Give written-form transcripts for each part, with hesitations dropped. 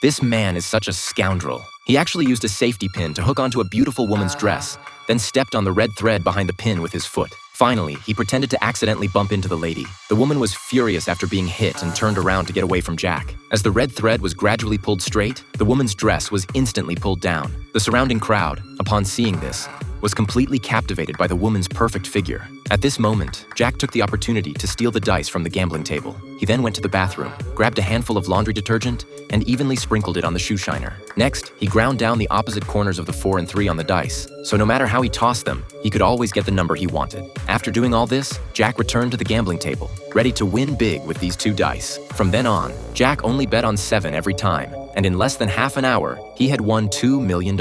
This man is such a scoundrel. He actually used a safety pin to hook onto a beautiful woman's dress, then stepped on the red thread behind the pin with his foot. Finally, he pretended to accidentally bump into the lady. The woman was furious after being hit and turned around to get away from Jack. As the red thread was gradually pulled straight, the woman's dress was instantly pulled down. The surrounding crowd, upon seeing this, was completely captivated by the woman's perfect figure. At this moment, Jack took the opportunity to steal the dice from the gambling table. He then went to the bathroom, grabbed a handful of laundry detergent, and evenly sprinkled it on the shoe shiner. Next, he ground down the opposite corners of the 4 and 3 on the dice, so no matter how he tossed them, he could always get the number he wanted. After doing all this, Jack returned to the gambling table, ready to win big with these 2 dice. From then on, Jack only bet on 7 every time, and in less than half an hour, he had won $2 million.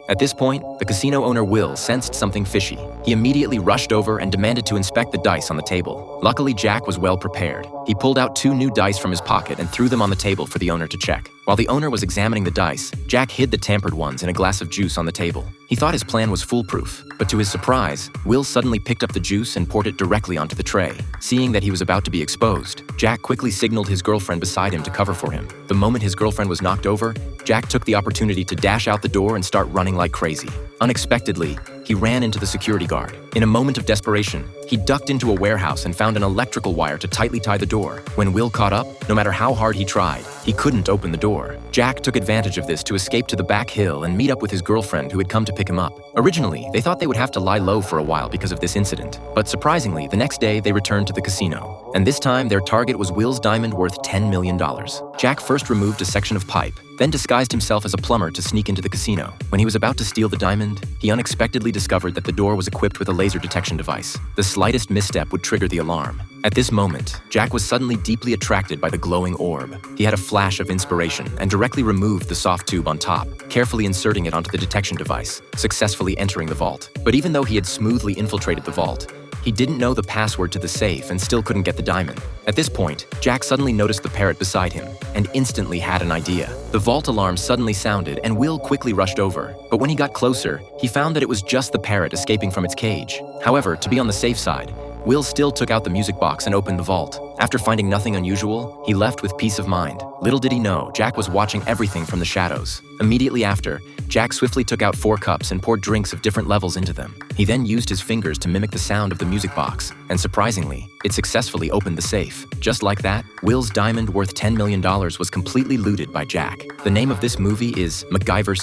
At this point, the casino owner Will sensed something fishy. He immediately rushed over and demanded to inspect the dice on the table. Luckily, Jack was well prepared. He pulled out 2 new dice from his pocket and threw them on the table for the owner to check. While the owner was examining the dice, Jack hid the tampered ones in a glass of juice on the table. He thought his plan was foolproof, but to his surprise, Will suddenly picked up the juice and poured it directly onto the tray. Seeing that he was about to be exposed, Jack quickly signaled his girlfriend beside him to cover for him. The moment his girlfriend was knocked over, Jack took the opportunity to dash out the door and start running like crazy. Unexpectedly, he ran into the security guard. In a moment of desperation, he ducked into a warehouse and found an electrical wire to tightly tie the door. When Will caught up, no matter how hard he tried, he couldn't open the door. Jack took advantage of this to escape to the back hill and meet up with his girlfriend who had come to pick him up. Originally, they thought they would have to lie low for a while because of this incident, but surprisingly, the next day they returned to the casino. And this time, their target was Will's diamond worth $10 million. Jack first removed a section of pipe, then disguised himself as a plumber to sneak into the casino. When he was about to steal the diamond, he unexpectedly discovered that the door was equipped with a laser detection device. The slightest misstep would trigger the alarm. At this moment, Jack was suddenly deeply attracted by the glowing orb. He had a flash of inspiration and directly removed the soft tube on top, carefully inserting it onto the detection device, successfully entering the vault. But even though he had smoothly infiltrated the vault, he didn't know the password to the safe and still couldn't get the diamond. At this point, Jack suddenly noticed the parrot beside him and instantly had an idea. The vault alarm suddenly sounded and Will quickly rushed over, but when he got closer, he found that it was just the parrot escaping from its cage. However, to be on the safe side, Will still took out the music box and opened the vault. After finding nothing unusual, he left with peace of mind. Little did he know, Jack was watching everything from the shadows. Immediately after, Jack swiftly took out 4 cups and poured drinks of different levels into them. He then used his fingers to mimic the sound of the music box, and surprisingly, it successfully opened the safe. Just like that, Will's diamond worth $10 million was completely looted by Jack. The name of this movie is MacGyver